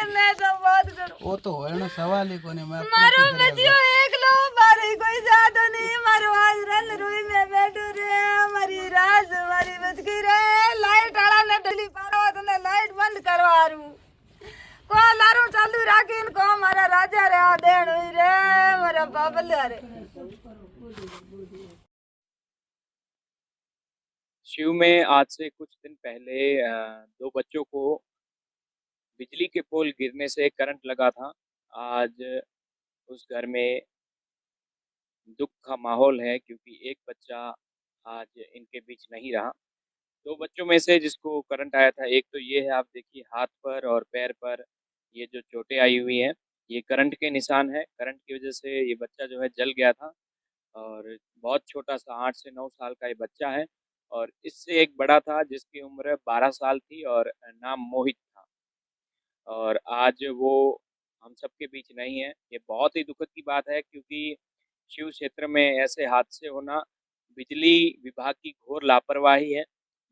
करना है तो बात करो। वो तो होना सवाल ही कोनी। मैं मारो बच्चियों एक लो मारे कोई ज्यादा नहीं। मारो आज रन रोई में बैठो रे हमारी राज हमारी बच गई रे। लाइट आला ने डली पारो तो ने लाइट बंद करवा रू को लारू चालू राखी इनको हमारा राजा रे आ देन हुई रे मेरा बाबल रे। शिव में आज से कुछ दिन पहले दो बच्चों को बिजली के पोल गिरने से करंट लगा था। आज उस घर में दुख का माहौल है क्योंकि एक बच्चा आज इनके बीच नहीं रहा। दो बच्चों में से जिसको करंट आया था, एक तो ये है, आप देखिए हाथ पर और पैर पर ये जो चोटें आई हुई हैं, ये करंट के निशान है। करंट की वजह से ये बच्चा जो है जल गया था और बहुत छोटा सा 8 से 9 साल का ये बच्चा है। और इससे एक बड़ा था जिसकी उम्र 12 साल थी और नाम मोहित था। और आज वो हम सबके बीच नहीं है। ये बहुत ही दुखद की बात है क्योंकि शिव क्षेत्र में ऐसे हादसे होना बिजली विभाग की घोर लापरवाही है।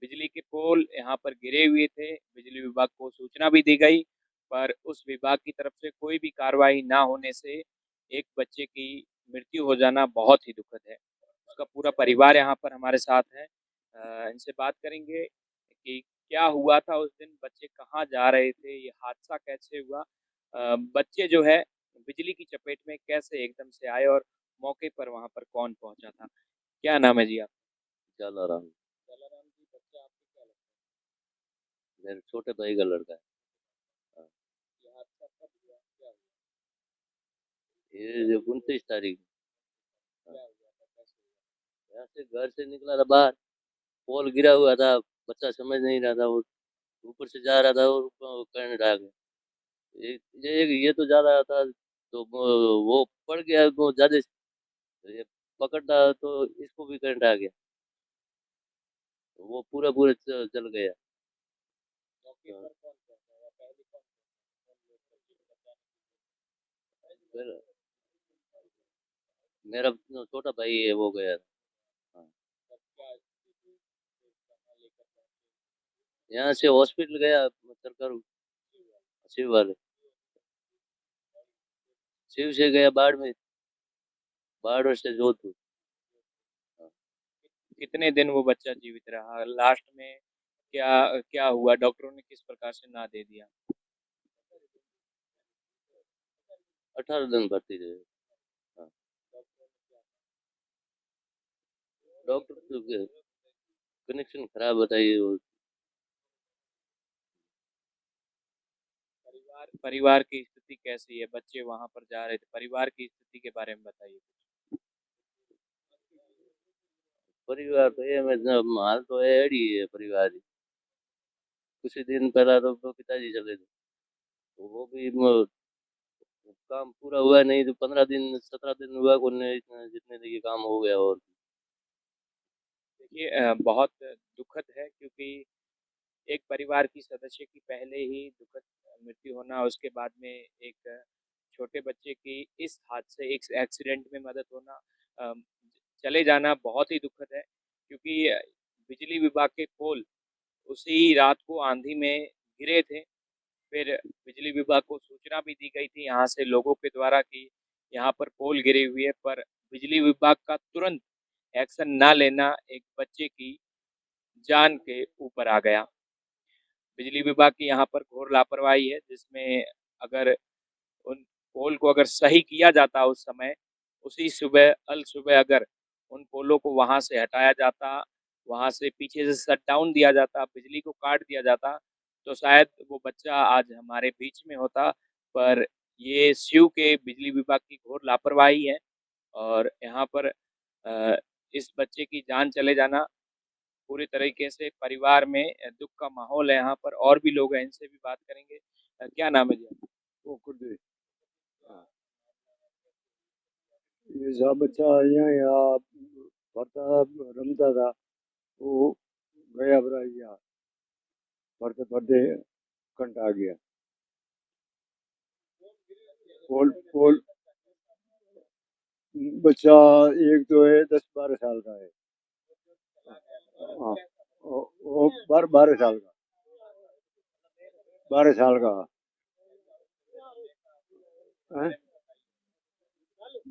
बिजली के पोल यहाँ पर गिरे हुए थे, बिजली विभाग को सूचना भी दी गई, पर उस विभाग की तरफ से कोई भी कार्रवाई ना होने से एक बच्चे की मृत्यु हो जाना बहुत ही दुखद है। उसका पूरा परिवार यहाँ पर हमारे साथ है। इनसे बात करेंगे कि क्या हुआ था उस दिन, बच्चे कहाँ जा रहे थे, ये हादसा कैसे हुआ, बच्चे जो है बिजली की चपेट में कैसे एकदम से आए और मौके पर वहां पर कौन पहुंचा था। क्या नाम है जी आप? जलाराम। जलाराम जी, बच्चा आपको क्या लगता मेरे छोटे भाई का लड़का है। हाँ, है ये हादसा कब हुआ, क्या हुआ? ये 29 तारीख। हाँ, क्या हुआ था, कैसे हुआ? यहाँ से घर से निकला था बाहर, पोल गिरा हुआ था, बच्चा समझ नहीं रहा था, वो ऊपर से जा रहा था और करंट आ गया। ये तो जा रहा था तो वो पड़ गया, वो ज्यादा ये पकड़ता तो इसको भी करंट आ गया, वो पूरा पूरा जल गया। मौके हाँ, पर कौन पहुंचा या पहले कौन पहुंचा, कौन लोग बच्चे को बचाने के लिए? फिर मेरा जो छोटा भाई है वो गया था। हाँ, तब क्या स्थिति थी, फिर कहाँ लेकर पहुंचे? यहाँ से हॉस्पिटल गया सरकार, शिव वाले। शिव से गया बाड़मेर, बाड़मेर से जोधपुर। हाँ, कितने दिन वो बच्चा जीवित रहा, लास्ट में क्या क्या हुआ, डॉक्टरों ने किस प्रकार से ना दे दिया? 18 दिन भर्ती रहे। हाँ, डॉक्टर तो कनेक्शन खराब बताइए वो। परिवार की स्थिति कैसी है, बच्चे वहां पर जा रहे थे, परिवार की स्थिति के बारे में बताइए कुछ। परिवार तो ये हाल तो है एड़ी है परिवार ही। कुछ ही दिन पहला तो पिताजी चले थे, तो वो भी काम पूरा हुआ नहीं, तो 15 दिन 17 दिन हुआ को जितने दिन ये काम हो गया। और देखिए बहुत दुखद है क्योंकि एक परिवार की सदस्य की पहले ही दुखद मृत्यु होना, उसके बाद में एक छोटे बच्चे की इस हादसे एक एक्सीडेंट में मदद होना, चले जाना बहुत ही दुखद है क्योंकि बिजली विभाग के पोल उसी रात को आंधी में गिरे थे। फिर बिजली विभाग को सूचना भी दी गई थी यहाँ से लोगों के द्वारा कि यहाँ पर पोल गिरी हुई है, पर बिजली विभाग का तुरंत एक्शन ना लेना एक बच्चे की जान के ऊपर आ गया। बिजली विभाग की यहाँ पर घोर लापरवाही है जिसमें अगर उन पोल को अगर सही किया जाता उस समय, उसी सुबह अल सुबह अगर उन पोलों को वहां से हटाया जाता, वहां से पीछे से शट डाउन दिया जाता, बिजली को काट दिया जाता, तो शायद वो बच्चा आज हमारे बीच में होता। पर ये शिव के बिजली विभाग की घोर लापरवाही है और यहाँ पर इस बच्चे की जान चले जाना पूरी तरीके से परिवार में दुख का माहौल है। यहाँ पर और भी लोग हैं, इनसे भी बात करेंगे। क्या नाम है जी आपका? वो खुद हाँ, ये सब बच्चा यहाँ पढ़ता था, रमता था, वो गया बरा यहाँ पढ़ते पढ़ते कंट आ गया। पोल पोल बच्चा एक तो है 10-12 साल का है। हाँ, वो 12 12 साल का, 12 साल का। हैं?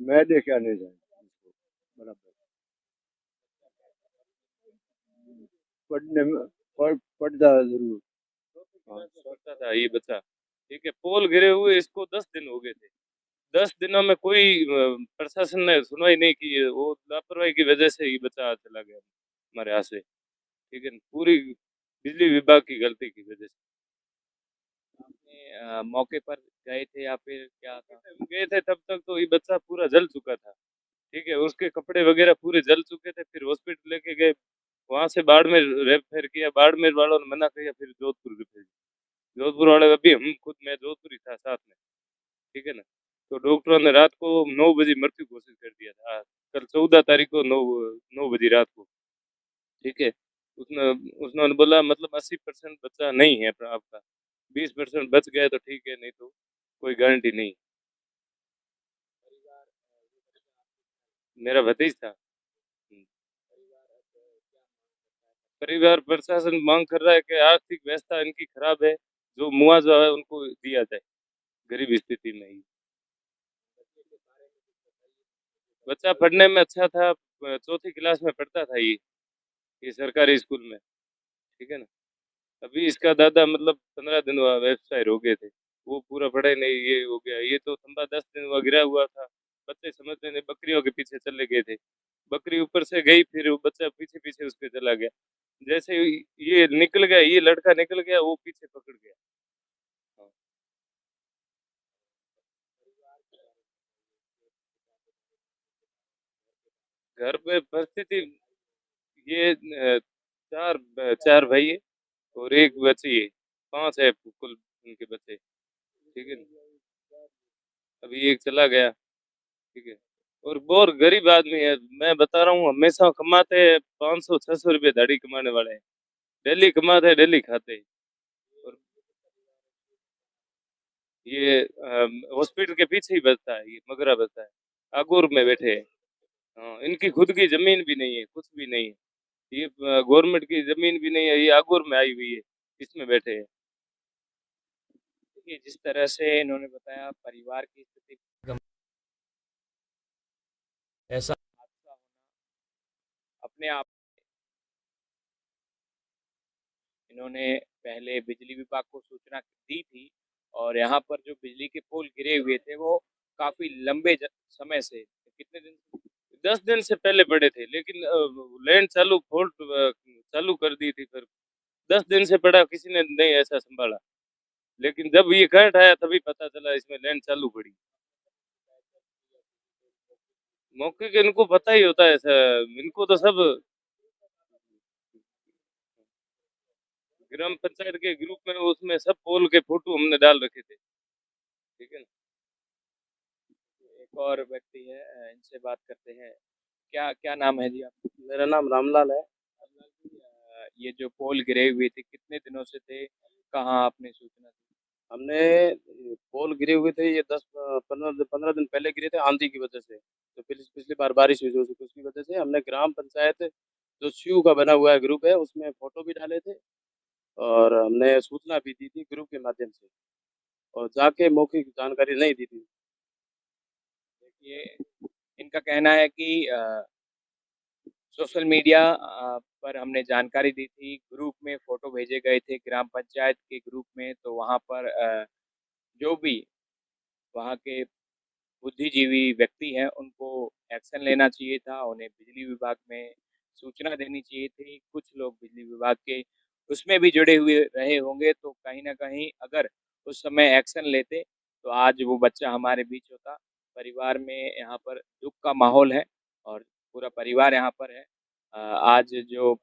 मैं देखा नहीं था इसको बराबर पढ़ने में पढ़ता है जरूर। हाँ सोचता था ये बच्चा, ठीक है, पोल गिरे हुए इसको 10 दिन हो गए थे। 10 दिनों में कोई प्रशासन ने सुनवाई नहीं की है। वो लापरवाही की वजह से ये बच्चा चला गया हमारे यहाँ से, ठीक है, पूरी बिजली विभाग की गलती की वजह से। आपने मौके पर गए थे या फिर क्या था? हम गए थे तब तक तो ये बच्चा पूरा जल चुका था, ठीक है, उसके कपड़े वगैरह पूरे जल चुके थे। फिर हॉस्पिटल लेके गए, वहां से बाड़मेर रेफर किया, बाड़मेर वालों ने मना किया, फिर जोधपुर रेफर किया। जोधपुर वाले अभी हम खुद, मैं जोधपुर ही था साथ में, ठीक है ना। तो डॉक्टरों ने रात को 9 बजे मृत्यु घोषित कर दिया था, कल 14 तारीख को 9 बजे रात को, ठीक है। उसने उन्होंने बोला मतलब 80% बच्चा नहीं है आपका, 20% बच गए तो ठीक है, नहीं तो कोई गारंटी नहीं। मेरा भतीज था। हम्म। परिवार प्रशासन मांग कर रहा है कि आर्थिक व्यवस्था इनकी खराब है, जो मुआवजा है उनको दिया जाए, गरीब स्थिति में ही। बच्चा पढ़ने में अच्छा था, चौथी क्लास में पढ़ता था ये सरकारी स्कूल में, ठीक है ना। अभी इसका दादा मतलब 15 दिन हुआ व्यवसाय हो गए थे, वो पूरा पढ़े नहीं, ये हो गया। ये तो खंबा 10 दिन हुआ गिरा हुआ था, बच्चे समझते नहीं, बकरियों के पीछे चले गए थे, बकरी ऊपर से गई, फिर वो बच्चा पीछे पीछे उसके चला गया। जैसे ये निकल गया, ये लड़का निकल गया, वो पीछे पकड़ गया। हाँ। घर पे परिस्थिति ये चार चार भाई है और एक बच्ची है, 5 है कुल उनके बच्चे, ठीक है ना। अभी एक चला गया, ठीक है। और बहुत गरीब आदमी है, मैं बता रहा हूँ, हमेशा कमाते हैं 500-600 रुपये दाढ़ी कमाने वाले हैं, डेली कमाते हैं, डेली खाते हैं। और ये हॉस्पिटल के पीछे ही बसता है, ये मगरा बसता है, आगूर में बैठे हैं। हाँ, इनकी खुद की जमीन भी नहीं है, कुछ भी नहीं है, ये गवर्नमेंट की जमीन भी नहीं है, ये आगूर में आई हुई है, इसमें बैठे हैं। देखिए, जिस तरह से इन्होंने बताया परिवार की स्थिति ऐसा हादसा होना अपने आप, इन्होंने पहले बिजली विभाग को सूचना दी थी और यहाँ पर जो बिजली के पोल गिरे हुए थे वो काफी लंबे समय से, कितने दिन, 10 दिन से पहले पड़े थे, लेकिन लैंड चालू फॉल्ट चालू कर दी थी, फिर 10 दिन से पड़ा, किसी ने नहीं ऐसा संभाला। लेकिन जब ये करंट आया तभी पता चला इसमें लैंड चालू पड़ी। मौके के इनको पता ही होता है सर, इनको तो सब ग्राम पंचायत के ग्रुप में, उसमें सब पोल के फोटो हमने डाल रखे थे, ठीक है ना। एक और व्यक्ति है, इनसे बात करते हैं। क्या क्या नाम है जी आप? मेरा नाम रामलाल है। रामलाल जी, ये जो पोल गिरे हुए थे कितने दिनों से थे, कहाँ आपने सूचना दी? हमने पोल गिरे हुए थे, ये 10-15 दिन पहले गिरे थे आंधी की वजह से। तो पिछली बार बारिश हुई थी, उसकी वजह से हमने ग्राम पंचायत जो सीयू का बना हुआ है ग्रुप है, उसमें फोटो भी डाले थे और हमने सूचना भी दी थी ग्रुप के माध्यम से, और जाके मौखिक जानकारी नहीं दी थी। देखिए, इनका कहना है कि सोशल मीडिया पर हमने जानकारी दी थी, ग्रुप में फोटो भेजे गए थे ग्राम पंचायत के ग्रुप में, तो वहाँ पर जो भी वहाँ के बुद्धिजीवी व्यक्ति हैं उनको एक्शन लेना चाहिए था, उन्हें बिजली विभाग में सूचना देनी चाहिए थी। कुछ लोग बिजली विभाग के उसमें भी जुड़े हुए रहे होंगे, तो कहीं न कहीं अगर उस समय एक्शन लेते तो आज वो बच्चा हमारे बीच होता। परिवार में यहाँ पर दुःख का माहौल है और पूरा परिवार यहाँ पर है। आज जो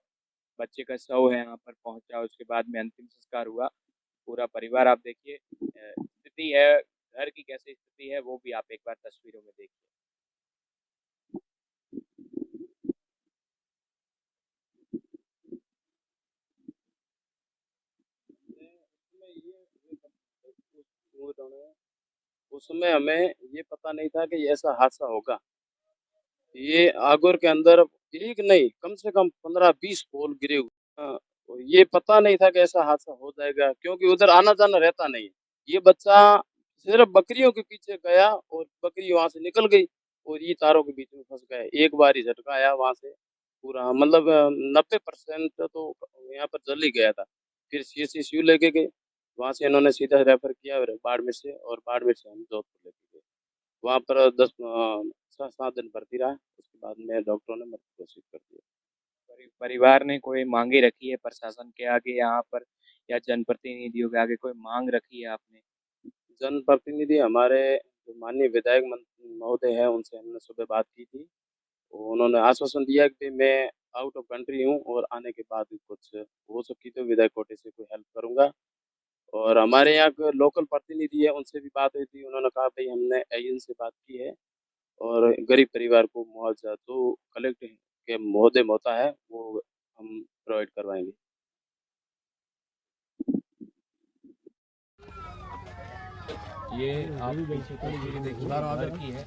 बच्चे का शव है यहाँ पर पहुँचा, उसके बाद में अंतिम संस्कार हुआ। पूरा परिवार आप देखिए, स्थिति है, घर की कैसी स्थिति है वो भी आप एक बार तस्वीरों में देखिए। उसमें हमें ये पता नहीं था कि ये ऐसा हादसा होगा। ये आगोर के अंदर एक नहीं, कम से कम 15-20 पोल गिरे हुए। तो ये पता नहीं था कि ऐसा हादसा हो जाएगा, क्योंकि उधर आना जाना रहता नहीं। ये बच्चा सिर्फ बकरियों के पीछे गया और बकरी वहां से निकल गई और ये तारों के बीच में फंस गए। एक बार ही झटका आया वहां से, पूरा मतलब 90% तो यहाँ पर जल ही गया था। फिर CSCU लेके गए, वहां से इन्होंने सीधा रेफर किया बाड़मेर से, और बाड़मेर से हम जोधपुर लेके गए। वहां पर 7 दिन भर्ती रहा, उसके बाद में डॉक्टरों ने मृत घोषित कर दिया। परिवार ने कोई मांगे रखी है प्रशासन के आगे यहाँ पर, या जनप्रतिनिधियों के आगे कोई मांग रखी है आपने? जनप्रतिनिधि हमारे जो माननीय विधायक महोदय है, उनसे हमने सुबह बात की थी। उन्होंने आश्वासन दिया कि मैं आउट ऑफ कंट्री हूँ और आने के बाद कुछ हो सकती तो विधायक कोटे से कोई हेल्प करूंगा। और हमारे यहाँ के लोकल प्रतिनिधि है, उनसे भी बात हुई थी। उन्होंने कहा भाई हमने AN से बात की है और गरीब परिवार को मुआवजा जो कलेक्ट के महोदय होता है वो हम प्रोवाइड करवाएंगे। ये आप पीछे तस्वीरें देखिए घर की है।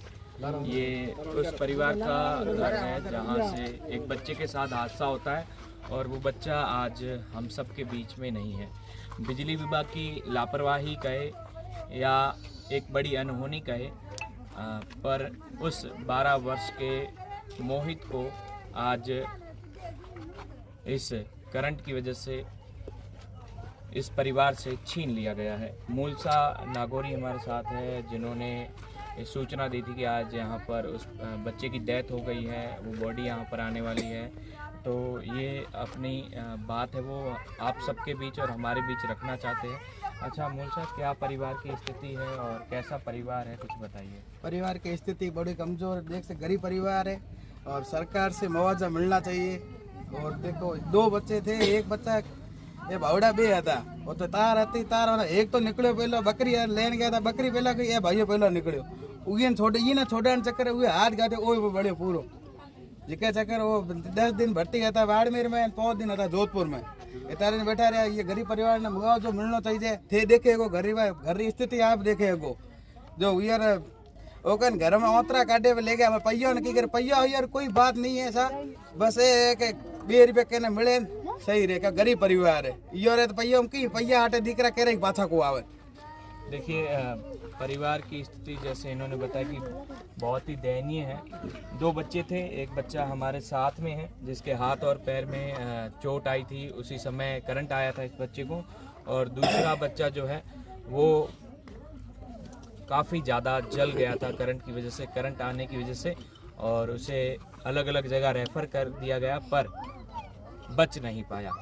ये उस परिवार का घर है जहाँ से एक बच्चे के साथ हादसा होता है और वो बच्चा आज हम सब के बीच में नहीं है। बिजली विभाग की लापरवाही कहे या एक बड़ी अनहोनी कहे, पर उस 12 वर्ष के मोहित को आज इस करंट की वजह से इस परिवार से छीन लिया गया है। मूलसा नागौरी हमारे साथ है, जिन्होंने सूचना दी थी कि आज यहाँ पर उस बच्चे की डेथ हो गई है, वो बॉडी यहाँ पर आने वाली है। तो ये अपनी बात है वो आप सबके बीच और हमारे बीच रखना चाहते हैं। अच्छा मूलसा, क्या परिवार की स्थिति है और कैसा परिवार है, कुछ बताइए। परिवार की स्थिति बड़ी कमज़ोर, देख से गरीब परिवार है और सरकार से मुआवजा मिलना चाहिए। और देखो 2 बच्चे थे, एक बच्चा ये भावड़ा बे था, वो तो तार आती तार वाला एक तो निकलो पहले बकरी लेन गया था, बकरी पहला गई, ये भाइयों पहला निकलो उन छोटे ये ना छोटा चक्कर हुए हाथ गाते वो बड़े पूरो जिका चक्कर। वो 10 दिन भर्ती गया था बाड़मेर में, 5 दिन था जोधपुर में। इतारे बैठा रहा। ये गरीब परिवार ने मुआवजा मिलना चाहिए थे। देखे को गरीब घर स्थिति आप देखे को जो यार ओकन घर में ओतरा काटे ले गया मैं पहिया ने की कर पहिया यार कोई बात नहीं है ऐसा, बस ये कि 2 रुपये कहने मिले सही रहेगा। गरीब परिवार है यो तो पहिया की पहिया आटे दीकरा कह रहे पाछा को आवे। देखिए परिवार की स्थिति जैसे इन्होंने बताया कि बहुत ही दयनीय है। 2 बच्चे थे, एक बच्चा हमारे साथ में है जिसके हाथ और पैर में चोट आई थी, उसी समय करंट आया था इस बच्चे को। और दूसरा बच्चा जो है वो काफ़ी ज़्यादा जल गया था करंट की वजह से, करंट आने की वजह से, और उसे अलग अलग जगह रेफ़र कर दिया गया पर बच नहीं पाया।